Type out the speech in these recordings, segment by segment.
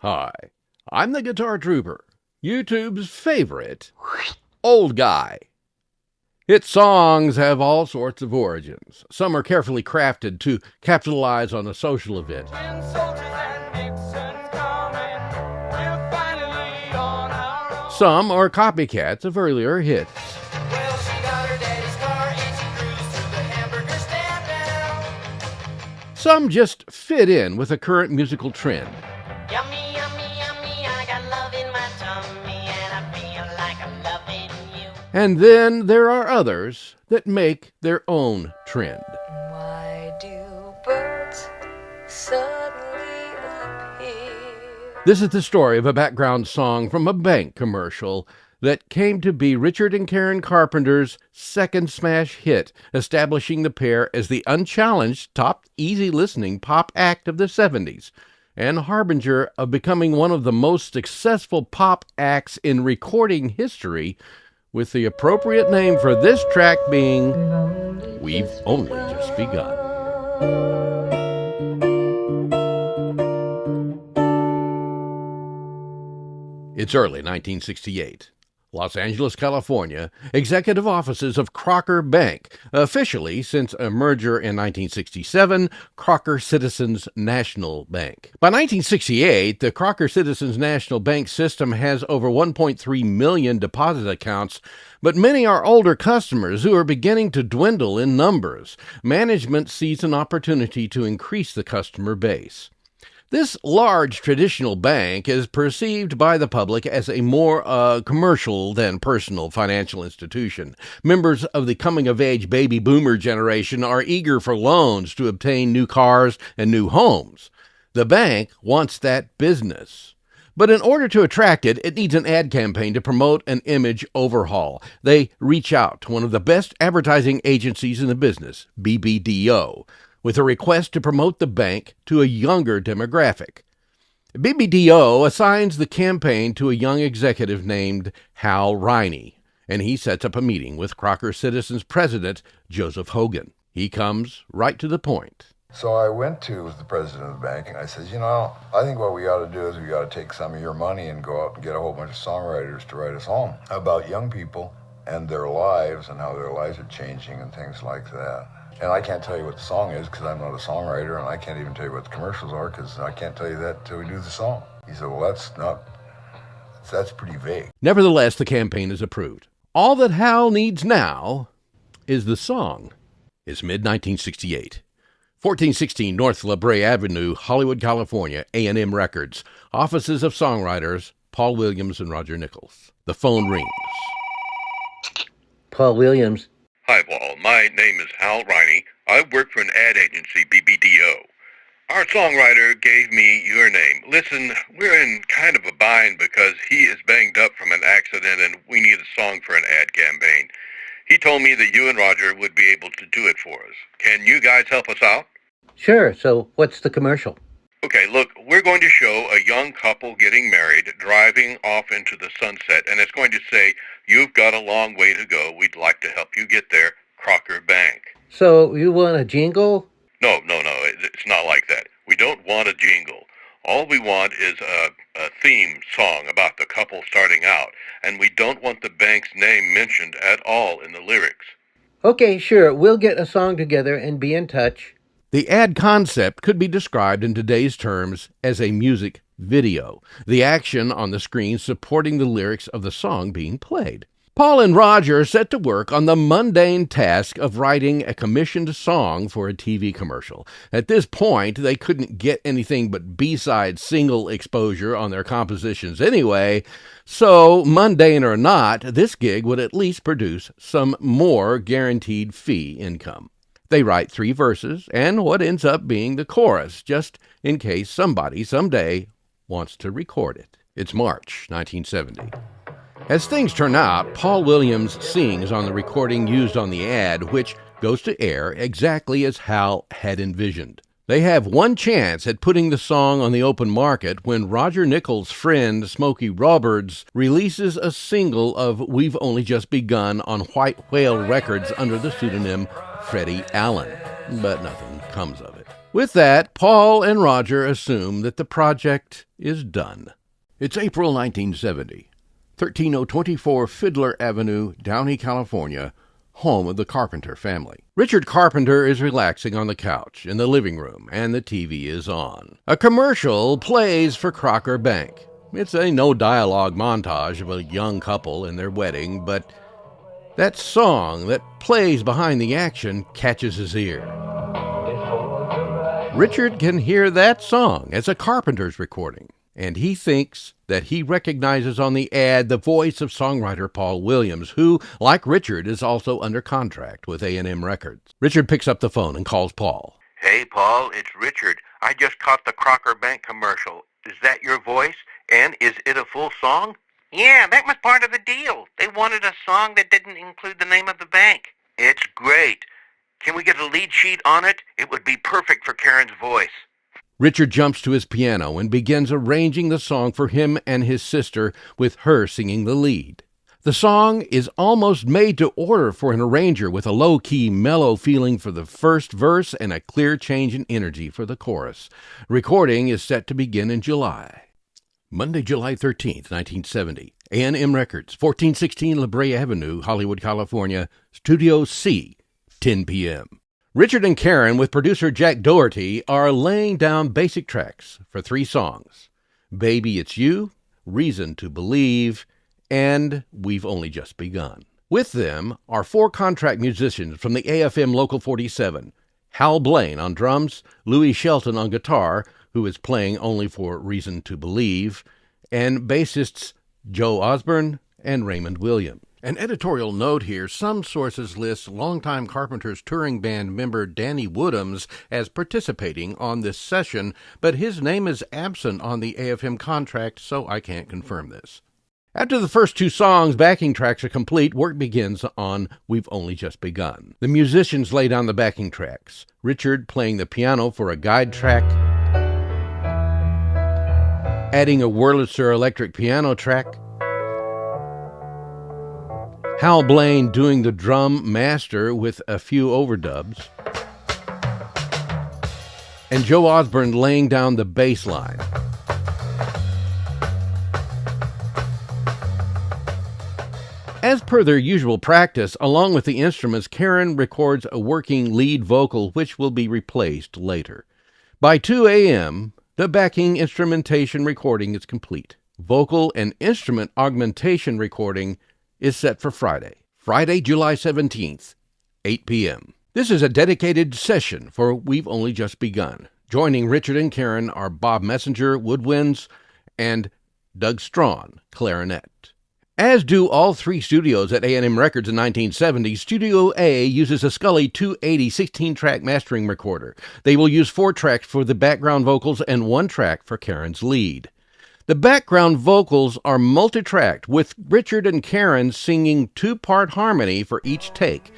Hi, I'm the Guitar Trooper, YouTube's favorite old guy. Hit songs have all sorts of origins. Some are carefully crafted to capitalize on a social event. Some are copycats of earlier hits. Some just fit in with a current musical trend. Yummy, yummy, yummy, I got love in my tummy, and I feel like I'm loving you. And then there are others that make their own trend. Why do birds suddenly appear? This is the story of a background song from a bank commercial that came to be Richard and Karen Carpenter's second smash hit, establishing the pair as the unchallenged top easy-listening pop act of the 70s, and harbinger of becoming one of the most successful pop acts in recording history, with the appropriate name for this track being We've Only Just Begun. It's early 1968. Los Angeles, California, executive offices of Crocker Bank, officially since a merger in 1967, Crocker Citizens National Bank. By 1968, the Crocker Citizens National Bank system has over 1.3 million deposit accounts, but many are older customers who are beginning to dwindle in numbers. Management sees an opportunity to increase the customer base. This large traditional bank is perceived by the public as a more commercial than personal financial institution. Members of the coming-of-age baby boomer generation are eager for loans to obtain new cars and new homes. The bank wants that business. But in order to attract it, it needs an ad campaign to promote an image overhaul. They reach out to one of the best advertising agencies in the business, BBDO, with a request to promote the bank to a younger demographic. BBDO assigns the campaign to a young executive named Hal Riney, and he sets up a meeting with Crocker Citizens president Joseph Hogan. He comes right to the point. So I went to the president of the bank and I said, I think what we ought to do is we ought to take some of your money and go out and get a whole bunch of songwriters to write a song about young people and their lives and how their lives are changing and things like that. And I can't tell you what the song is because I'm not a songwriter, and I can't even tell you what the commercials are because I can't tell you that until we do the song. He said, well, that's pretty vague. Nevertheless, the campaign is approved. All that Hal needs now is the song. It's mid-1968. 1416 North La Brea Avenue, Hollywood, California, A&M Records. Offices of songwriters, Paul Williams and Roger Nichols. The phone rings. Paul Williams. Hi, Paul. My name is Hal Riney. I work for an ad agency, BBDO. Our songwriter gave me your name. Listen, we're in kind of a bind because he is banged up from an accident and we need a song for an ad campaign. He told me that you and Roger would be able to do it for us. Can you guys help us out? Sure, so what's the commercial? Okay, look, we're going to show a young couple getting married, driving off into the sunset, and it's going to say, you've got a long way to go. We'd like to help you get there, Crocker Bank. So you want a jingle? No, it's not like that. We don't want a jingle. All we want is a theme song about the couple starting out, and we don't want the bank's name mentioned at all in the lyrics. Okay, sure, we'll get a song together and be in touch. The ad concept could be described in today's terms as a music video, the action on the screen supporting the lyrics of the song being played. Paul and Roger set to work on the mundane task of writing a commissioned song for a TV commercial. At this point, they couldn't get anything but B-side single exposure on their compositions anyway, so mundane or not, this gig would at least produce some more guaranteed fee income. They write 3 verses and what ends up being the chorus, just in case somebody someday wants to record it. It's March 1970. As things turn out, Paul Williams sings on the recording used on the ad, which goes to air exactly as Hal had envisioned. They have one chance at putting the song on the open market when Roger Nichols' friend Smokey Roberts releases a single of We've Only Just Begun on White Whale Records under the pseudonym Freddie Allen. But nothing comes of it. With that, Paul and Roger assume that the project is done. It's April 1970, 13024 Fiddler Avenue, Downey, California, home of the Carpenter family. Richard Carpenter is relaxing on the couch in the living room, and the TV is on. A commercial plays for Crocker Bank. It's a no-dialogue montage of a young couple and their wedding, but that song that plays behind the action catches his ear. Richard can hear that song as a Carpenters recording, and he thinks that he recognizes on the ad the voice of songwriter Paul Williams, who, like Richard, is also under contract with A&M Records. Richard picks up the phone and calls Paul. Hey, Paul, it's Richard. I just caught the Crocker Bank commercial. Is that your voice? And is it a full song? Yeah, that was part of the deal. They wanted a song that didn't include the name of the bank. It's great. Can we get a lead sheet on it? It would be perfect for Karen's voice. Richard jumps to his piano and begins arranging the song for him and his sister, with her singing the lead. The song is almost made to order for an arranger, with a low-key, mellow feeling for the first verse and a clear change in energy for the chorus. Recording is set to begin in July. Monday, July 13th, 1970. A&M Records, 1416 La Brea Avenue, Hollywood, California, Studio C, 10 p.m. Richard and Karen, with producer Jack Doherty, are laying down basic tracks for 3 songs: Baby It's You, Reason to Believe, and We've Only Just Begun. With them are 4 contract musicians from the AFM Local 47, Hal Blaine on drums, Louis Shelton on guitar, who is playing only for Reason to Believe, and bassists Joe Osborne and Raymond Williams. An editorial note here: some sources list longtime Carpenters touring band member Danny Woodhams as participating on this session, but his name is absent on the AFM contract, so I can't confirm this. After the first 2 songs' backing tracks are complete, work begins on We've Only Just Begun. The musicians lay down the backing tracks, Richard playing the piano for a guide track, adding a Wurlitzer electric piano track, Hal Blaine doing the drum master with a few overdubs, and Joe Osborne laying down the bass line. As per their usual practice, along with the instruments, Karen records a working lead vocal, which will be replaced later. By 2 a.m., the backing instrumentation recording is complete. Vocal and instrument augmentation recording is set for Friday, July 17th, 8 p.m. This is a dedicated session for We've Only Just Begun. Joining Richard and Karen are Bob Messenger, woodwinds, and Doug Strawn, clarinet. As do all 3 studios at A&M Records in 1970, Studio A uses a Scully 280 16-track mastering recorder. They will use 4 tracks for the background vocals and 1 track for Karen's lead. The background vocals are multi-tracked, with Richard and Karen singing 2-part harmony for each take.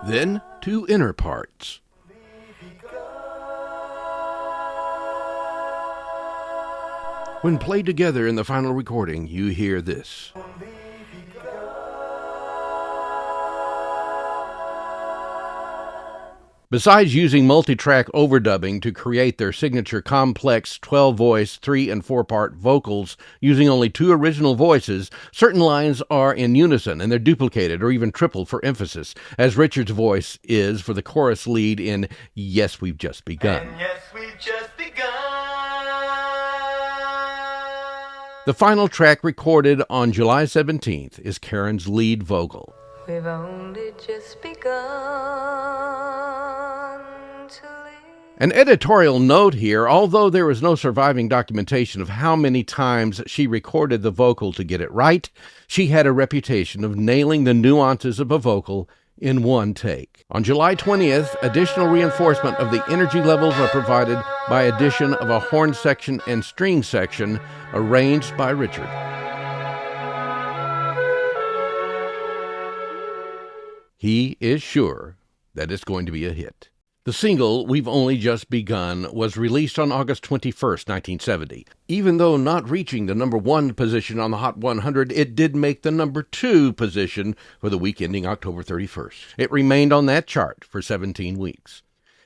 Then 2 inner parts. When played together in the final recording, you hear this. Besides using multi-track overdubbing to create their signature complex 12-voice, 3- and 4-part vocals using only 2 original voices, certain lines are in unison and they're duplicated or even tripled for emphasis, as Richard's voice is for the chorus lead in Yes, We've Just Begun. And yes, we've just begun. The final track recorded on July 17th is Karen's lead vocal. We've only just begun to live. An editorial note here: although there is no surviving documentation of how many times she recorded the vocal to get it right, she had a reputation of nailing the nuances of a vocal in 1 take. On July 20th, additional reinforcement of the energy levels are provided by addition of a horn section and string section arranged by Richard. He is sure that it's going to be a hit. The single, We've Only Just Begun, was released on August 21st, 1970. Even though not reaching the number 1 position on the Hot 100, it did make the number 2 position for the week ending October 31st. It remained on that chart for 17 weeks.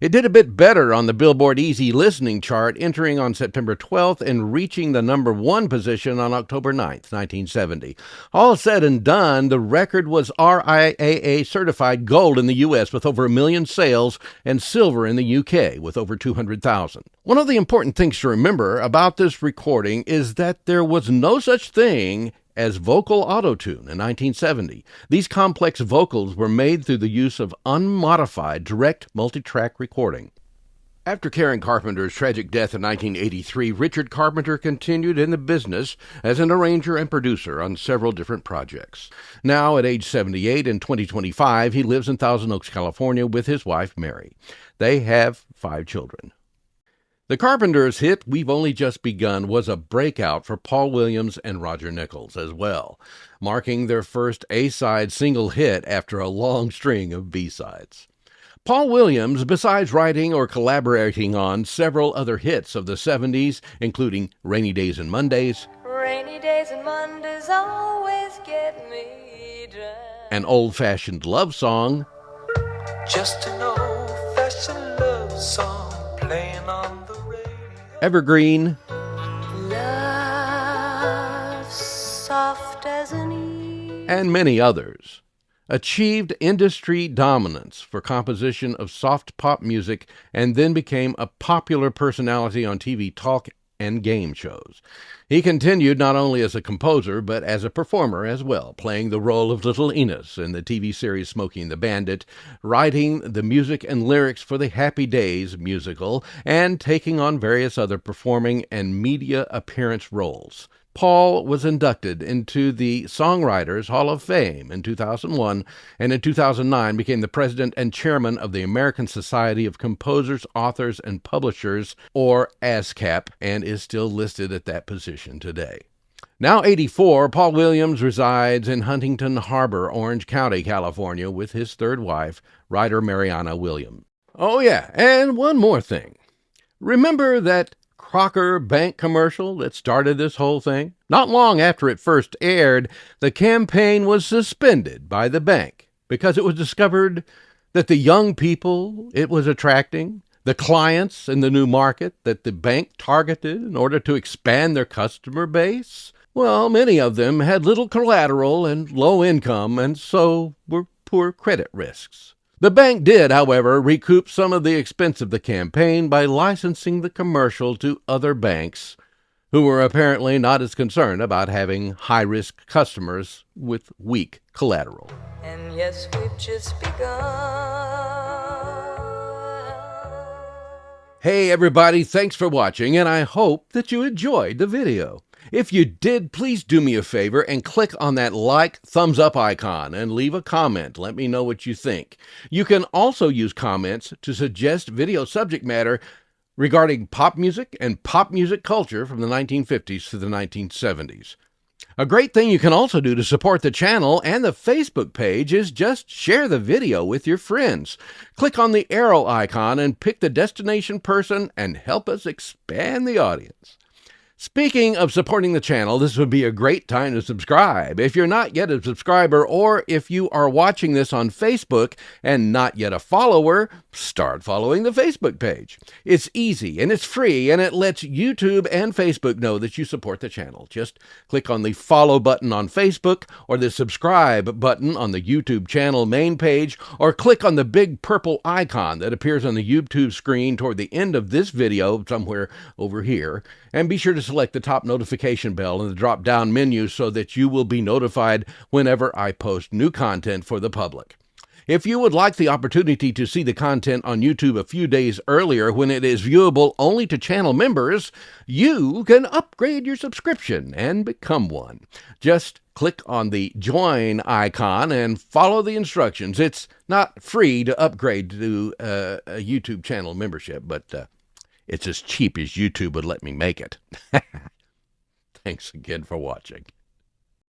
It did a bit better on the Billboard Easy Listening chart, entering on September 12th and reaching the number 1 position on October 9th, 1970. All said and done, the record was RIAA certified gold in the U.S. with over 1 million sales and silver in the U.K. with over 200,000. One of the important things to remember about this recording is that there was no such thing as vocal autotune in 1970. These complex vocals were made through the use of unmodified direct multi-track recording. After Karen Carpenter's tragic death in 1983, Richard Carpenter continued in the business as an arranger and producer on several different projects. Now, at age 78 in 2025, he lives in Thousand Oaks, California with his wife, Mary. They have 5 children. The Carpenters' hit, We've Only Just Begun, was a breakout for Paul Williams and Roger Nichols as well, marking their first A-side single hit after a long string of B-sides. Paul Williams, besides writing or collaborating on several other hits of the 70s, including Rainy Days and Mondays, Rainy days and Mondays always get me down. an old-fashioned love song, Just an old-fashioned love song playing on the radio. Evergreen, Love soft as an eve. and many others, achieved industry dominance for composition of soft pop music and then became a popular personality on TV talk and game shows. He continued not only as a composer, but as a performer as well, playing the role of Little Enos in the TV series Smokey and the Bandit, writing the music and lyrics for the Happy Days musical, and taking on various other performing and media appearance roles. Paul was inducted into the Songwriters Hall of Fame in 2001, and in 2009 became the president and chairman of the American Society of Composers, Authors, and Publishers, or ASCAP, and is still listed at that position today. Now 84, Paul Williams resides in Huntington Harbor, Orange County, California, with his third wife, writer Mariana Williams. Oh yeah, and one more thing. Remember that Crocker Bank commercial that started this whole thing? Not long after it first aired, the campaign was suspended by the bank because it was discovered that the young people it was attracting, the clients in the new market that the bank targeted in order to expand their customer base, well, many of them had little collateral and low income and so were poor credit risks. The bank did, however, recoup some of the expense of the campaign by licensing the commercial to other banks who were apparently not as concerned about having high-risk customers with weak collateral. And yes, we've just begun. Hey everybody, thanks for watching, and I hope that you enjoyed the video. If you did, please do me a favor and click on that like, thumbs up icon and leave a comment. Let me know what you think. You can also use comments to suggest video subject matter regarding pop music and pop music culture from the 1950s to the 1970s. A great thing you can also do to support the channel and the Facebook page is just share the video with your friends. Click on the arrow icon and pick the destination person and help us expand the audience. Speaking of supporting the channel, this would be a great time to subscribe. If you're not yet a subscriber, or if you are watching this on Facebook and not yet a follower, start following the Facebook page. It's easy and it's free, and it lets YouTube and Facebook know that you support the channel. Just click on the follow button on Facebook or the subscribe button on the YouTube channel main page, or click on the big purple icon that appears on the YouTube screen toward the end of this video somewhere over here, and be sure to select the top notification bell in the drop-down menu so that you will be notified whenever I post new content for the public. If you would like the opportunity to see the content on YouTube a few days earlier when it is viewable only to channel members, you can upgrade your subscription and become one. Just click on the join icon and follow the instructions. It's not free to upgrade to a YouTube channel membership, but it's as cheap as YouTube would let me make it. Thanks again for watching.